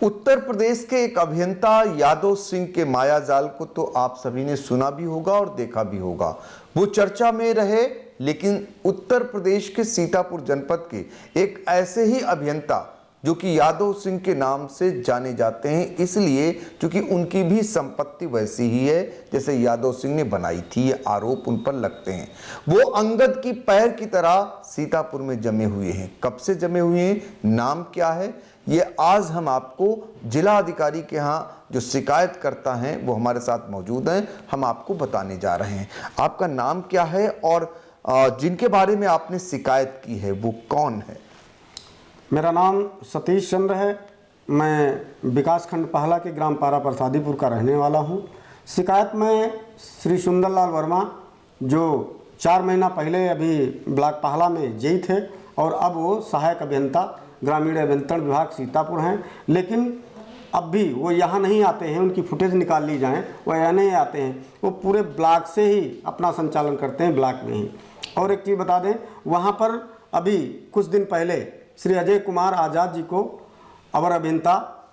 उत्तर प्रदेश के एक अभियंता यादव सिंह के मायाजाल को तो आप सभी ने सुना भी होगा और देखा भी होगा। वो चर्चा में रहे, लेकिन उत्तर प्रदेश के सीतापुर जनपद के एक ऐसे ही अभियंता जो कि यादव सिंह के नाम से जाने जाते हैं, इसलिए क्योंकि उनकी भी संपत्ति वैसी ही है जैसे यादव सिंह ने बनाई थी। ये आरोप उन पर लगते हैं। वो अंगद की पैर की तरह सीतापुर में जमे हुए हैं। कब से जमे हुए हैं, नाम क्या है, ये आज हम आपको जिला अधिकारी के यहाँ जो शिकायत करता है वो हमारे साथ मौजूद हैं, हम आपको बताने जा रहे हैं। आपका नाम क्या है और जिनके बारे में आपने शिकायत की है वो कौन है? मेरा नाम सतीश चंद्र है। मैं विकासखंड पहला के ग्राम पारा प्रसादीपुर का रहने वाला हूँ। शिकायत में श्री सुंदरलाल वर्मा, जो 4 महीना पहले अभी ब्लॉक पहला में जेई थे और अब वो सहायक अभियंता ग्रामीण अभियंत्रण विभाग सीतापुर हैं, लेकिन अब भी वो यहाँ नहीं आते हैं। उनकी फुटेज निकाल ली जाए, वो यहाँ नहीं आते हैं। वो पूरे ब्लॉक से ही अपना संचालन करते हैं, ब्लॉक में ही। और एक चीज़ बता दें, वहाँ पर अभी कुछ दिन पहले श्री अजय कुमार आज़ाद जी को अवर अभियंता,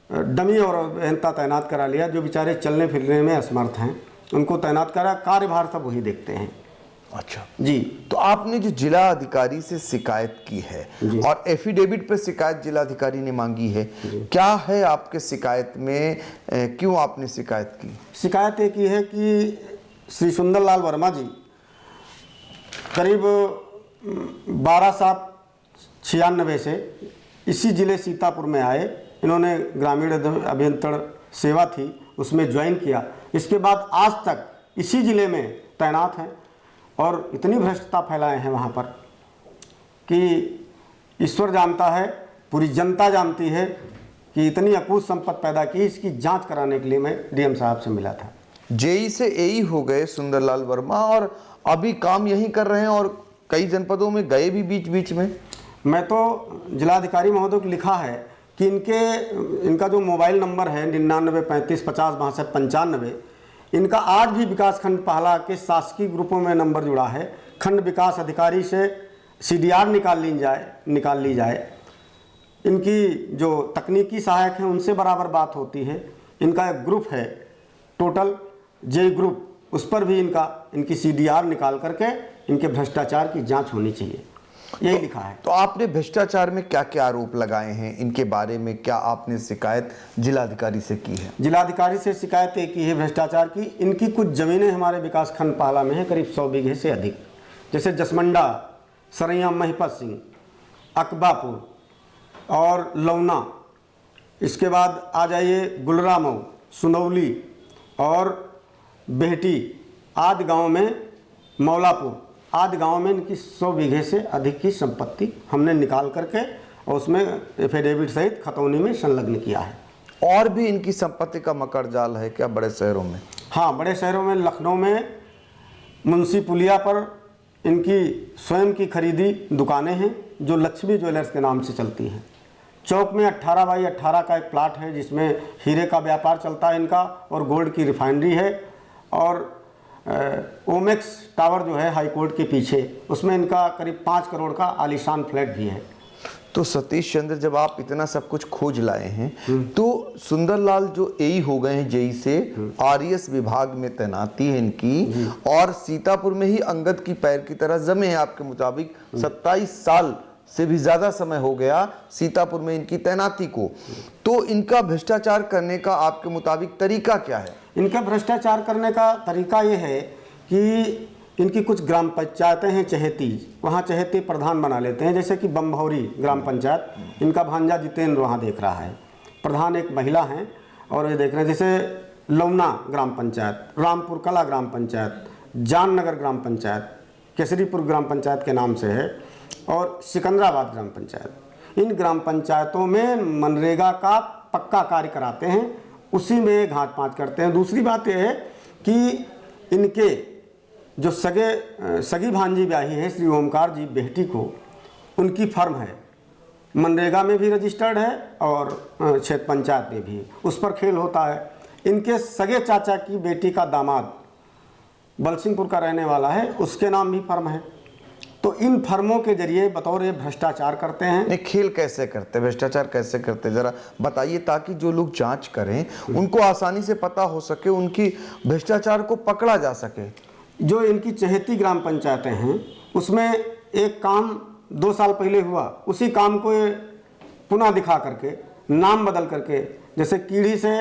डमी और अभियंता तैनात करा लिया, जो बेचारे चलने फिरने में असमर्थ हैं। उनको तैनात करा, कार्यभार सब वही देखते हैं। अच्छा जी। तो आपने जो जिला अधिकारी से शिकायत की है और एफिडेविट पे शिकायत जिला अधिकारी ने मांगी है, क्या है आपके शिकायत में, क्यों आपने शिकायत की? शिकायत एक ही है कि श्री सुंदरलाल वर्मा जी करीब 12/7/96 से इसी ज़िले सीतापुर में आए। इन्होंने ग्रामीण अभियंत्रण सेवा थी, उसमें ज्वाइन किया। इसके बाद आज तक इसी ज़िले में तैनात हैं और इतनी भ्रष्टता फैलाए हैं वहाँ पर कि ईश्वर जानता है, पूरी जनता जानती है कि इतनी अकूत संपत्ति पैदा की। इसकी जांच कराने के लिए मैं डीएम साहब से मिला था। जेई से एई हो गए सुंदरलाल वर्मा और अभी काम यही कर रहे हैं और कई जनपदों में गए भी बीच बीच में। मैं तो जिलाधिकारी महोदय को लिखा है कि इनका जो मोबाइल नंबर है 9935506295, इनका आज भी विकासखंड पहला के शासकीय ग्रुपों में नंबर जुड़ा है। खंड विकास अधिकारी से सीडीआर निकाल ली जाए। इनकी जो तकनीकी सहायक हैं उनसे बराबर बात होती है। इनका एक ग्रुप है टोटल जेई ग्रुप, उस पर भी इनकी सीडीआर निकाल करके इनके भ्रष्टाचार की जांच होनी चाहिए, यही लिखा है। तो आपने भ्रष्टाचार में क्या क्या आरोप लगाए हैं, इनके बारे में क्या आपने शिकायत जिलाधिकारी से की है? जिलाधिकारी से शिकायत एक ही है भ्रष्टाचार की। इनकी कुछ ज़मीनें हमारे विकासखंड पाला में है, करीब 100 बीघे से अधिक, जैसे जसमंडा, सरैया महिपत सिंह, अकबापुर और लौना। इसके बाद आ जाइए गुलरामऊ, सुनौली और बेहटी आदि गाँव में, मौलापुर आदि गाँव में इनकी 100 बीघे से अधिक की संपत्ति हमने निकाल करके और उसमें एफिडेविट सहित खतौनी में संलग्न किया है। और भी इनकी संपत्ति का मकर जाल है क्या बड़े शहरों में? हाँ, बड़े शहरों में, लखनऊ में मुंशी पुलिया पर इनकी स्वयं की खरीदी दुकानें हैं जो लक्ष्मी ज्वेलर्स के नाम से चलती हैं। चौक में 18x18 का एक प्लाट है जिसमें हीरे का व्यापार चलता है इनका और गोल्ड की रिफाइनरी है। और ओमेक्स टावर जो है हाई कोर्ट के पीछे, उसमें इनका करीब 5 करोड़ का आलीशान फ्लैट भी है। तो सतीश चंद्र, जब आप इतना सब कुछ खोज लाए हैं तो सुंदरलाल जो एई हो गए हैं जेई से, आरएस विभाग में तैनाती है इनकी और सीतापुर में ही अंगद की पैर की तरह जमे हैं। आपके मुताबिक 27 साल से भी ज़्यादा समय हो गया सीतापुर में इनकी तैनाती को। तो इनका भ्रष्टाचार करने का आपके मुताबिक तरीका क्या है? इनका भ्रष्टाचार करने का तरीका ये है कि इनकी कुछ ग्राम पंचायतें हैं चहेती, वहाँ चहेती प्रधान बना लेते हैं। जैसे कि बम्भौरी ग्राम पंचायत, इनका भांजा जितेंद्र वहाँ देख रहा है, प्रधान एक महिला हैं और ये देख रहे हैं। जैसे लौना ग्राम पंचायत, रामपुर कला ग्राम पंचायत, जाननगर ग्राम पंचायत, केसरीपुर ग्राम पंचायत के नाम से है और सिकंदराबाद ग्राम पंचायत। इन ग्राम पंचायतों में मनरेगा का पक्का कार्य कराते हैं, उसी में घाट पाँच करते हैं। दूसरी बात यह है कि इनके जो सगी भांजी ब्याही हैं श्री ओमकार जी बेहटी को, उनकी फर्म है, मनरेगा में भी रजिस्टर्ड है और क्षेत्र पंचायत में भी, उस पर खेल होता है। इनके सगे चाचा की बेटी का दामाद बलसिंहपुर का रहने वाला है, उसके नाम भी फर्म है। तो इन फर्मों के जरिए बतौर ये भ्रष्टाचार करते हैं। नहीं, खेल कैसे करते, भ्रष्टाचार कैसे करते, जरा बताइए, ताकि जो लोग जांच करें उनको आसानी से पता हो सके, उनकी भ्रष्टाचार को पकड़ा जा सके। जो इनकी चहेती ग्राम पंचायतें हैं उसमें एक काम 2 साल पहले हुआ, उसी काम को ये पुनः दिखा करके नाम बदल करके, जैसे कीढ़ी से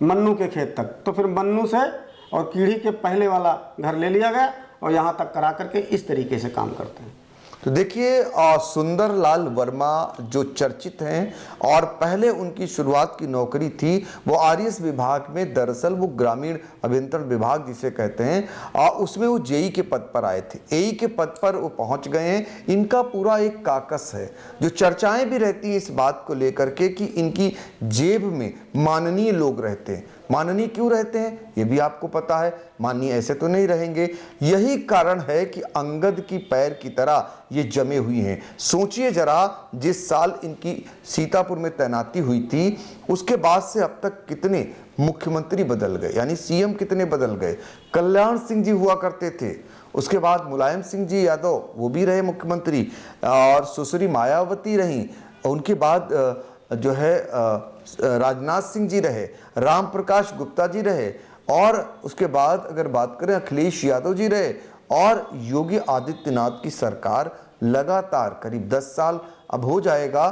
मन्नू के खेत तक, तो फिर मन्नू से और कीढ़ी के पहले वाला घर ले लिया गया और यहाँ तक करा करके इस तरीके से काम करते हैं। तो देखिए, सुंदर लाल वर्मा जो चर्चित हैं, और पहले उनकी शुरुआत की नौकरी थी वो आरएस विभाग में, दरअसल वो ग्रामीण अभियंत्रण विभाग जिसे कहते हैं, उसमें वो जेई के पद पर आए थे। एई के पद पर वो पहुंच गए हैं। इनका पूरा एक काकस है, जो चर्चाएं भी रहती हैं इस बात को लेकर के कि इनकी जेब में माननीय लोग रहते हैं। माननीय क्यों रहते हैं ये भी आपको पता है, माननीय ऐसे तो नहीं रहेंगे। यही कारण है कि अंगद की पैर की तरह ये जमे हुई हैं। सोचिए जरा, जिस साल इनकी सीतापुर में तैनाती हुई थी उसके बाद से अब तक कितने मुख्यमंत्री बदल गए, यानी सीएम कितने बदल गए। कल्याण सिंह जी हुआ करते थे, उसके बाद मुलायम सिंह जी यादव वो भी रहे मुख्यमंत्री, और सुश्री मायावती रहीं, उनके बाद जो है राजनाथ सिंह जी रहे, राम प्रकाश गुप्ता जी रहे, और उसके बाद अगर बात करें अखिलेश यादव जी रहे, और योगी आदित्यनाथ की सरकार लगातार करीब 10 साल अब हो जाएगा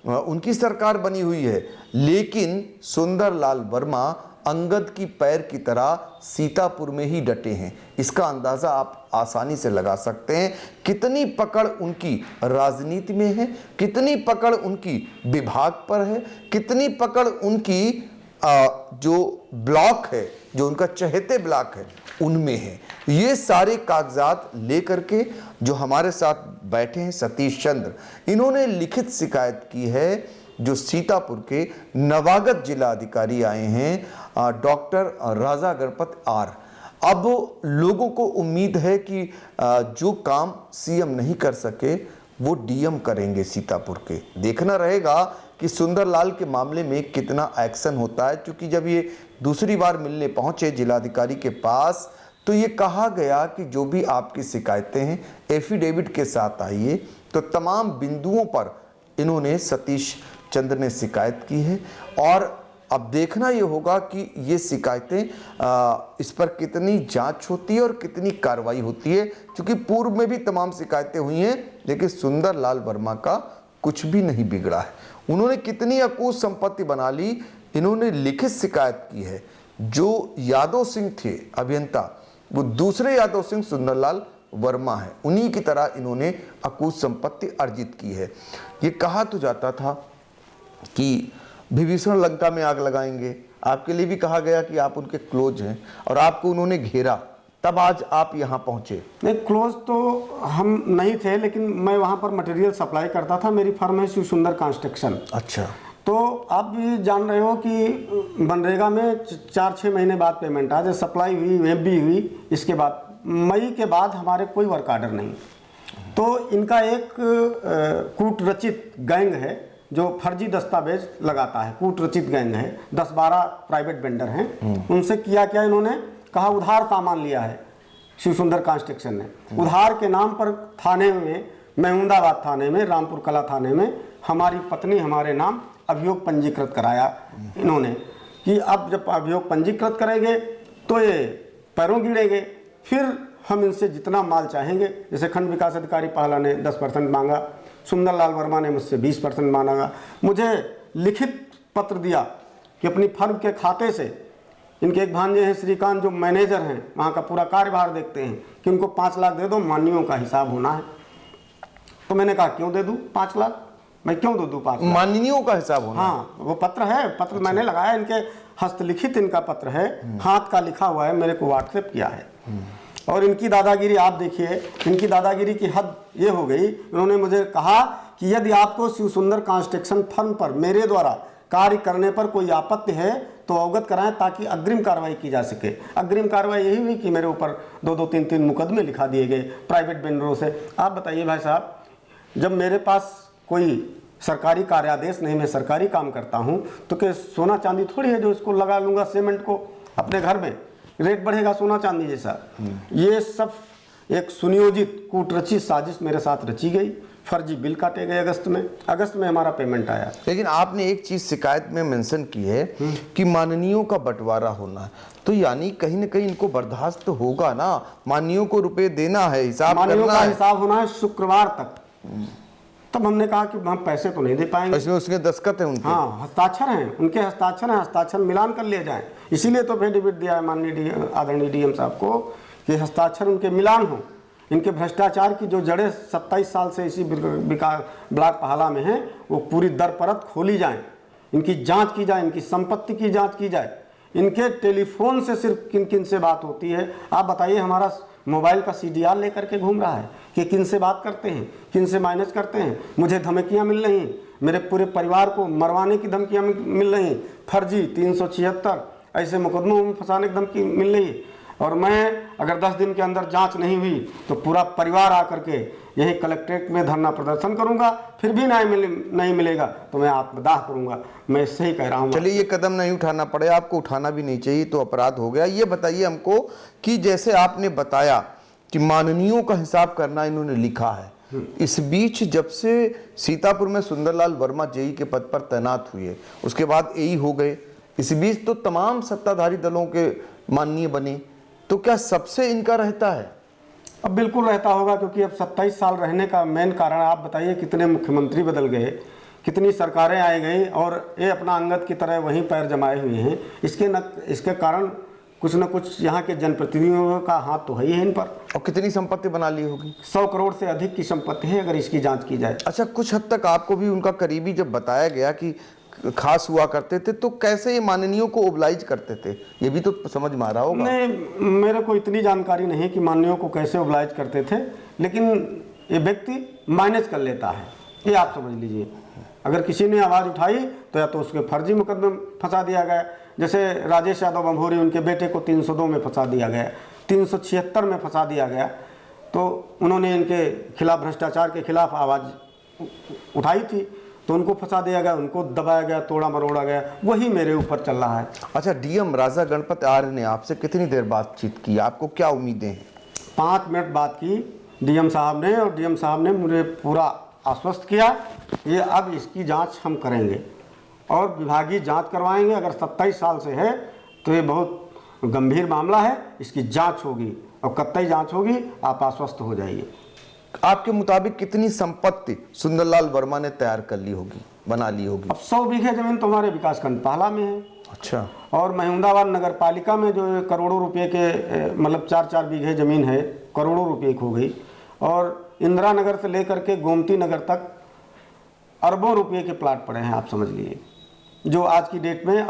उनकी सरकार बनी हुई है। लेकिन सुंदर लाल वर्मा अंगद की पैर की तरह सीतापुर में ही डटे हैं। इसका अंदाजा आप आसानी से लगा सकते हैं, कितनी पकड़ उनकी राजनीति में है, कितनी पकड़ उनकी विभाग पर है, कितनी पकड़ उनकी जो ब्लॉक है, जो उनका चहेते ब्लॉक है उनमें है। ये सारे कागजात लेकर के जो हमारे साथ बैठे हैं सतीश चंद्र, इन्होंने लिखित शिकायत की है जो सीतापुर के नवागत जिला अधिकारी आए हैं डॉक्टर राजा गणपत आर। अब लोगों को उम्मीद है कि जो काम सीएम नहीं कर सके वो डीएम करेंगे सीतापुर के। देखना रहेगा कि सुंदरलाल के मामले में कितना एक्शन होता है, क्योंकि जब ये दूसरी बार मिलने पहुंचे जिलाधिकारी के पास तो ये कहा गया कि जो भी आपकी शिकायतें हैं एफिडेविट के साथ आइए। तो तमाम बिंदुओं पर इन्होंने सतीश चंद्र ने शिकायत की है, और अब देखना ये होगा कि ये शिकायतें इस पर कितनी जांच होती है और कितनी कार्रवाई होती है, क्योंकि पूर्व में भी तमाम शिकायतें हुई हैं लेकिन सुंदर लाल वर्मा का कुछ भी नहीं बिगड़ा है। उन्होंने कितनी अकूत संपत्ति बना ली, इन्होंने लिखित शिकायत की है। जो यादव सिंह थे अभियंता, वो दूसरे यादव सिंह सुंदरलाल वर्मा है, उन्हीं की तरह इन्होंने अकूत संपत्ति अर्जित की है। ये कहा तो जाता था कि विभीषण लंका में आग लगाएंगे, आपके लिए भी कहा गया कि आप उनके क्लोज हैं, और आपको उन्होंने घेरा, तब आज आप यहाँ पहुँचे। नहीं, क्लोज तो हम नहीं थे, लेकिन मैं वहाँ पर मटेरियल सप्लाई करता था। मेरी फर्म है शिव सुंदर कंस्ट्रक्शन। अच्छा। तो आप भी जान रहे हो कि मनरेगा में 4-6 महीने बाद पेमेंट आ जाए, सप्लाई हुई, वेब भी हुई, इसके बाद मई के बाद हमारे कोई वर्क आर्डर नहीं। तो इनका एक कूट रचित गैंग है जो फर्जी दस्तावेज लगाता है, कूट रचित गैंग है। 10-12 प्राइवेट वेंडर हैं। उनसे किया क्या, इन्होंने कहा उधार सामान लिया है शिव सुंदर कंस्ट्रक्शन ने। उधार के नाम पर थाने में, महमूदाबाद थाने में, रामपुर कला थाने में हमारी पत्नी हमारे नाम अभियोग पंजीकृत कराया इन्होंने कि अब जब अभियोग पंजीकृत करेंगे तो ये पैरों गिरेंगे, फिर हम इनसे जितना माल चाहेंगे, जैसे खंड विकास अधिकारी पहला ने 10% मांगा, सुंदरलाल वर्मा ने मुझसे 20% मांगा। मुझे लिखित पत्र दिया कि अपनी फर्म के खाते से, इनके एक भांजे हैं श्रीकांत जो मैनेजर हैं, वहाँ का पूरा कार्यभार देखते हैं, कि उनको 5 लाख दे दो, माननीयों का हिसाब होना है। तो मैंने कहा क्यों दे दूँ 5 लाख, मैं क्यों दे दूँ 5 लाख, माननीयों का हिसाब होना। हाँ, वो पत्र है, पत्र अच्छा। मैंने लगाया, इनके हस्तलिखित इनका पत्र है, हाथ का लिखा हुआ है, मेरे को व्हाट्सएप किया है। और इनकी दादागिरी आप देखिए, इनकी दादागिरी की हद ये हो गई, उन्होंने मुझे कहा कि यदि आपको शिव सुंदर कंस्ट्रक्शन फर्म पर मेरे द्वारा कार्य करने पर कोई आपत्ति है तो अवगत कराएं, ताकि अग्रिम कार्रवाई की जा सके। अग्रिम कार्रवाई यही हुई कि मेरे ऊपर 2-2, 3-3 मुकदमे लिखा दिए गए प्राइवेट वेंडरों से। आप बताइए भाई साहब, जब मेरे पास कोई सरकारी कार्यादेश नहीं, मैं सरकारी काम करता हूँ, तो क्या सोना चांदी थोड़ी है जो इसको लगा लूँगा सीमेंट को अपने घर में, रेट बढ़ेगा सोना चांदी जैसा। ये सब एक सुनियोजित कूटरचित साजिश मेरे साथ रची गई। फर्जी बिल काटे गए अगस्त में हमारा पेमेंट आया। लेकिन आपने एक चीज शिकायत में मेंशन की है कि माननीयों का बंटवारा होना है, तो यानी कहीं ना कहीं इनको बर्दाश्त तो होगा ना, माननीयों को रुपए देना है, हिसाब माननीयों करना का है। हिसाब होना है शुक्रवार तक। तब हमने कहा कि हम पैसे तो नहीं दे पाएंगे। इसमें उसके दस्तखत है उनके। हाँ, हस्ताक्षर हैं, उनके हस्ताक्षर हैं, हस्ताक्षर मिलान कर लिए जाएं। इसीलिए तो एफिडेविट दिया है माननीय आदरणीय डीएम साहब को कि हस्ताक्षर उनके मिलान हो। इनके भ्रष्टाचार की जो जड़ें 27 साल से इसी ब्लॉक पहाला में हैं, वो पूरी दर परत खोली जाएं, इनकी जांच की जाए, इनकी संपत्ति की जांच की जाए। इनके टेलीफोन से सिर्फ किन किन से बात होती है, आप बताइए। हमारा मोबाइल का CDR लेकर के घूम रहा है कि किन से बात करते हैं, किन से मैनेज करते हैं। मुझे धमकियां मिल रही हैं, मेरे पूरे परिवार को मरवाने की धमकियां मिल रही हैं, फर्जी 376 ऐसे मुकदमों में फंसाने की धमकी मिल रही है। और मैं अगर 10 दिन के अंदर जांच नहीं हुई तो पूरा परिवार आकर के यही कलेक्ट्रेट में धरना प्रदर्शन करूंगा। फिर भी नहीं मिलेगा तो मैं आत्मदाह करूंगा। मैं इससे ही कह रहा हूँ। चलिए, ये कदम नहीं उठाना पड़े, आपको उठाना भी नहीं चाहिए, तो अपराध हो गया। ये बताइए हमको कि जैसे आपने बताया कि माननीयों का हिसाब करना इन्होंने लिखा है, इस बीच जब से सीतापुर में सुंदरलाल वर्मा जेई के पद पर तैनात हुए, उसके बाद AE हो गए, इस बीच तो तमाम सत्ताधारी दलों के माननीय बने, तो क्या सबसे इनका रहता है? अब बिल्कुल रहता होगा, क्योंकि अब 27 साल रहने का मेन कारण आप बताइए। कितने मुख्यमंत्री बदल गए, कितनी सरकारें आई गई, और ये अपना अंगद की तरह वहीं पैर जमाए हुए हैं। इसके कारण कुछ न कुछ यहाँ के जनप्रतिनिधियों का हाथ तो है ही है इन पर। और कितनी संपत्ति बना ली होगी? 100 करोड़ से अधिक की संपत्ति है, अगर इसकी जांच की जाए। अच्छा, कुछ हद तक आपको भी उनका करीबी जब बताया गया कि खास हुआ करते थे, तो कैसे ये माननीयों को ओबलाइज करते थे, ये भी तो समझ में आ रहा होगा। नहीं, मेरे को इतनी जानकारी नहीं कि माननीयों को कैसे ओबलाइज करते थे, लेकिन ये व्यक्ति मैनेज कर लेता है, ये आप समझ लीजिए। अगर किसी ने आवाज़ उठाई तो या तो उसके फर्जी मुकदमे में फंसा दिया गया। जैसे राजेश यादव बंभोरी, उनके बेटे को 302 में फंसा दिया गया, 376 में फंसा दिया गया। तो उन्होंने इनके खिलाफ, भ्रष्टाचार के खिलाफ आवाज़ उठाई थी, तो उनको फंसा दिया गया, उनको दबाया गया, तोड़ा मरोड़ा गया। वही मेरे ऊपर चल रहा है। अच्छा, डीएम राजा गणपत आर्य ने आपसे कितनी देर बातचीत की, आपको क्या उम्मीदें हैं? 5 मिनट बात की डीएम साहब ने, और डीएम साहब ने मुझे पूरा आश्वस्त किया ये अब इसकी जांच हम करेंगे और विभागीय जांच करवाएंगे। अगर 27 साल से है तो ये बहुत गंभीर मामला है, इसकी जांच होगी और कतई जांच होगी, आप आश्वस्त हो जाइए। आपके मुताबिक कितनी संपत्ति सुंदरलाल वर्मा ने तैयार कर ली होगी, बना ली होगी? अब 100 बीघे जमीन तो हमारे विकासखंड पहला में है। अच्छा। और महिमदाबाद नगर पालिका में जो करोड़ों रुपए के, मतलब 4-4 बीघे जमीन है, करोड़ों रुपए की हो गई। और इंदिरा नगर से लेकर के गोमती नगर तक अरबों रुपए के प्लाट पड़े हैं, आप समझ लीजिए, जो आज की डेट में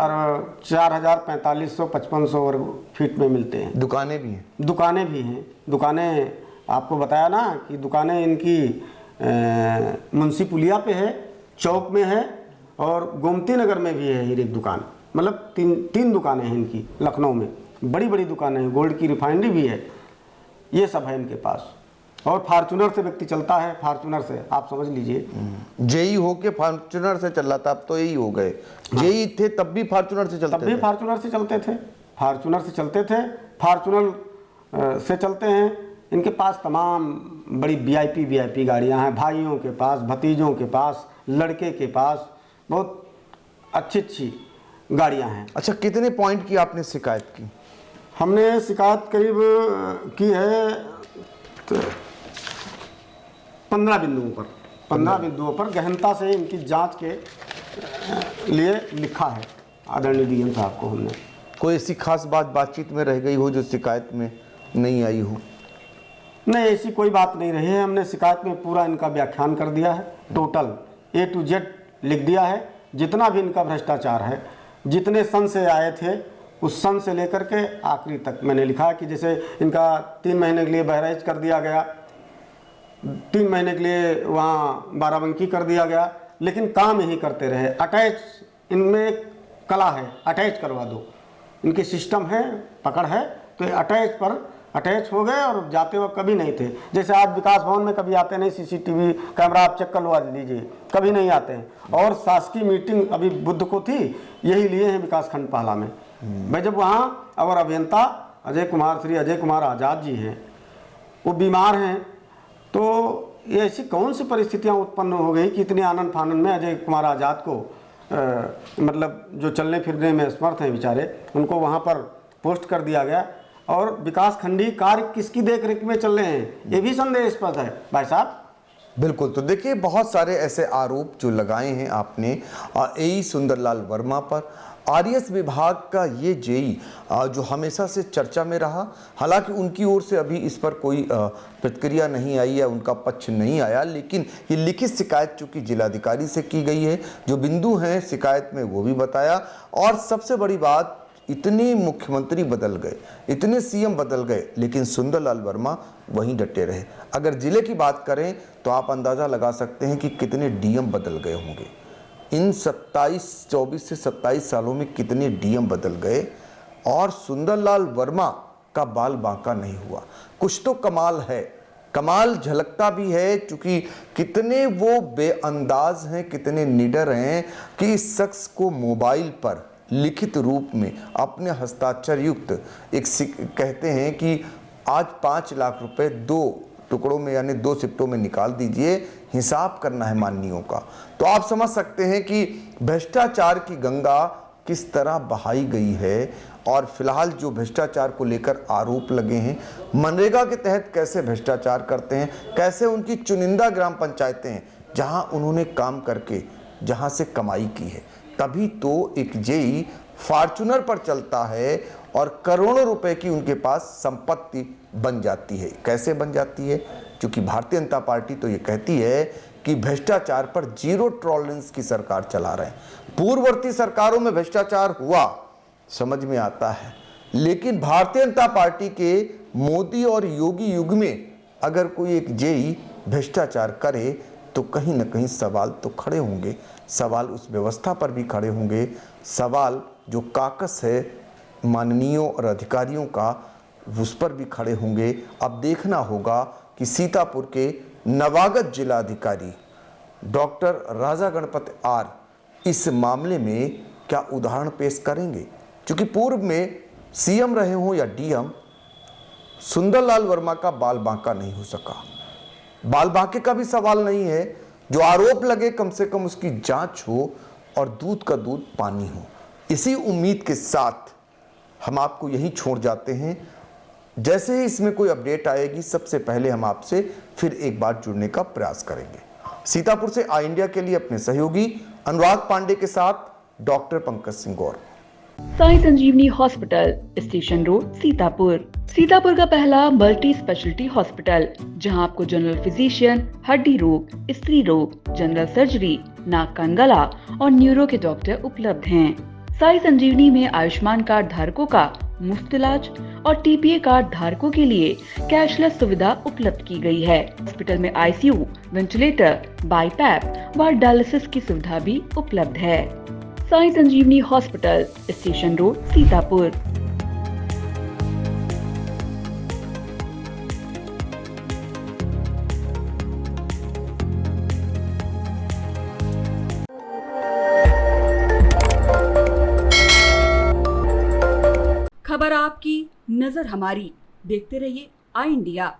4,4500-5500 वर्ग फीट में मिलते हैं। दुकानें भी हैं? दुकानें भी हैं। दुकानें आपको बताया ना कि दुकानें इनकी मुंशी पुलिया पे है, चौक में है, और गोमती नगर में भी है हीरे की दुकान। मतलब तीन दुकानें हैं इनकी लखनऊ में, बड़ी बड़ी दुकानें हैं। गोल्ड की रिफाइनरी भी है, ये सब है इनके पास। और फार्चूनर से व्यक्ति चलता है, फार्चूनर से, आप समझ लीजिए। जेई होके फार्चूनर से चल रहा था, अब तो यही हो गए। जेई थे तब भी फार्चूनर से चलते थे? तब भी फार्चूनर से चलते थे, फार्चूनर से चलते थे, फार्चूनर से चलते हैं। इनके पास तमाम बड़ी वीआईपी गाड़ियां हैं, भाइयों के पास, भतीजों के पास, लड़के के पास बहुत अच्छी गाड़ियां हैं। अच्छा, कितने पॉइंट की आपने शिकायत की? हमने शिकायत करीब की है 15 बिंदुओं पर गहनता से इनकी जांच के लिए लिखा है आदरणीय डीएम साहब को हमने। कोई ऐसी खास बातचीत में रह गई हो जो शिकायत में नहीं आई हो? नहीं, ऐसी कोई बात नहीं रही है। हमने शिकायत में पूरा इनका व्याख्यान कर दिया है, टोटल A to Z लिख दिया है। जितना भी इनका भ्रष्टाचार है, जितने सन से आए थे उस सन से लेकर के आखिरी तक मैंने लिखा है। कि जैसे इनका 3 महीने के लिए बहराइच कर दिया गया, 3 महीने के लिए वहाँ बाराबंकी कर दिया गया, लेकिन काम यही करते रहे। अटैच, इनमें एक कला है, अटैच करवा दो, इनकी सिस्टम है, पकड़ है, तो ये अटैच पर अटैच हो गए और जाते वक्त कभी नहीं थे। जैसे आज विकास भवन में कभी आते नहीं, CCTV कैमरा आप चेक करवा लीजिए, कभी नहीं आते हैं। और शासकीय मीटिंग अभी बुध को थी, यही लिए हैं विकासखंड पाला में। मैं जब वहाँ, और अभियंता श्री अजय कुमार आज़ाद जी हैं, वो बीमार हैं, तो ये ऐसी कौन सी परिस्थितियां उत्पन्न हो गई कि इतने आनंद फानंद में अजय कुमार आज़ाद को मतलब जो चलने फिरने में असमर्थ हैं बेचारे, उनको वहाँ पर पोस्ट कर दिया गया। और विकास खंडी कार्य किसकी देखरेख में चल रहे हैं, ये भी संदेहास्पद है भाई साहब। बिल्कुल। तो देखिए, बहुत सारे ऐसे आरोप जो लगाए हैं आपने एई सुंदरलाल वर्मा पर। आरएस विभाग का ये जेई जो हमेशा से चर्चा में रहा, हालांकि उनकी ओर से अभी इस पर कोई प्रतिक्रिया नहीं आई है, उनका पक्ष नहीं आया, लेकिन ये लिखित शिकायत चूंकि जिलाधिकारी से की गई है, जो बिंदु हैं शिकायत में वो भी बताया। और सबसे बड़ी बात, इतने मुख्यमंत्री बदल गए, इतने सीएम बदल गए, लेकिन सुंदरलाल वर्मा वहीं डटे रहे। अगर जिले की बात करें तो आप अंदाज़ा लगा सकते हैं कि कितने डीएम बदल गए होंगे। इन 24 से 27 सालों में कितने डीएम बदल गए, और सुंदरलाल वर्मा का बाल बांका नहीं हुआ। कुछ तो कमाल है, कमाल झलकता भी है, क्योंकि कितने वो बेअंदाज हैं, कितने निडर हैं कि इस शख्स को मोबाइल पर लिखित रूप में अपने हस्ताक्षर युक्त एक कहते हैं कि आज 5 लाख रुपए 2 टुकड़ों में यानी 2 शिफ्टों में निकाल दीजिए, हिसाब करना है माननीयों का। तो आप समझ सकते हैं कि भ्रष्टाचार की गंगा किस तरह बहाई गई है। और फिलहाल जो भ्रष्टाचार को लेकर आरोप लगे हैं, मनरेगा के तहत कैसे भ्रष्टाचार करते हैं, कैसे उनकी चुनिंदा ग्राम पंचायतें हैं जहां उन्होंने काम करके जहां से कमाई की है, तभी तो एक जेई फॉर्च्यूनर पर चलता है और करोड़ों रुपए की उनके पास संपत्ति बन जाती है। कैसे बन जाती है? क्योंकि भारतीय जनता पार्टी तो ये कहती है कि भ्रष्टाचार पर जीरो टॉलरेंस की सरकार चला रहे हैं। पूर्ववर्ती सरकारों में भ्रष्टाचार हुआ, समझ में आता है, लेकिन भारतीय जनता पार्टी के मोदी और योगी युग में अगर कोई एक जेई भ्रष्टाचार करे तो कहीं ना कहीं सवाल तो खड़े होंगे। सवाल उस व्यवस्था पर भी खड़े होंगे, सवाल जो काकस है माननीयों और अधिकारियों का उस पर भी खड़े होंगे। अब देखना होगा कि सीतापुर के नवागत जिलाधिकारी डॉक्टर राजा गणपत आर इस मामले में क्या उदाहरण पेश करेंगे, क्योंकि पूर्व में सीएम रहे हों या डीएम, सुंदरलाल वर्मा का बाल बांका नहीं हो सका। बाल बांके का भी सवाल नहीं है, जो आरोप लगे कम से कम उसकी जांच हो और दूध का दूध पानी हो। इसी उम्मीद के साथ हम आपको यहीं छोड़ जाते हैं। जैसे ही इसमें कोई अपडेट आएगी, सबसे पहले हम आपसे फिर एक बार जुड़ने का प्रयास करेंगे। सीतापुर से आई इंडिया के लिए अपने सहयोगी अनुराग पांडे के साथ doctor Pankaj Singh Gaur. Sai Sanjeevani hospital, station road, Sitapur. Sitapur का पहला मल्टी स्पेशलिटी हॉस्पिटल, जहां आपको जनरल फिजिशियन, हड्डी रोग, स्त्री रोग, जनरल सर्जरी, नाक कान गला और न्यूरो के डॉक्टर उपलब्ध हैं। साई संजीवनी में आयुष्मान कार्ड धारकों का मुफ्त इलाज और टीपीए कार्ड धारकों के लिए कैशलेस सुविधा उपलब्ध की गई है। हॉस्पिटल में आईसीयू, वेंटिलेटर, बाईपैप व डायलिसिस की सुविधा भी उपलब्ध है। Sai Sanjeevani hospital, station road, Sitapur. खबर आपकी, नजर हमारी। देखते रहिए आई इंडिया।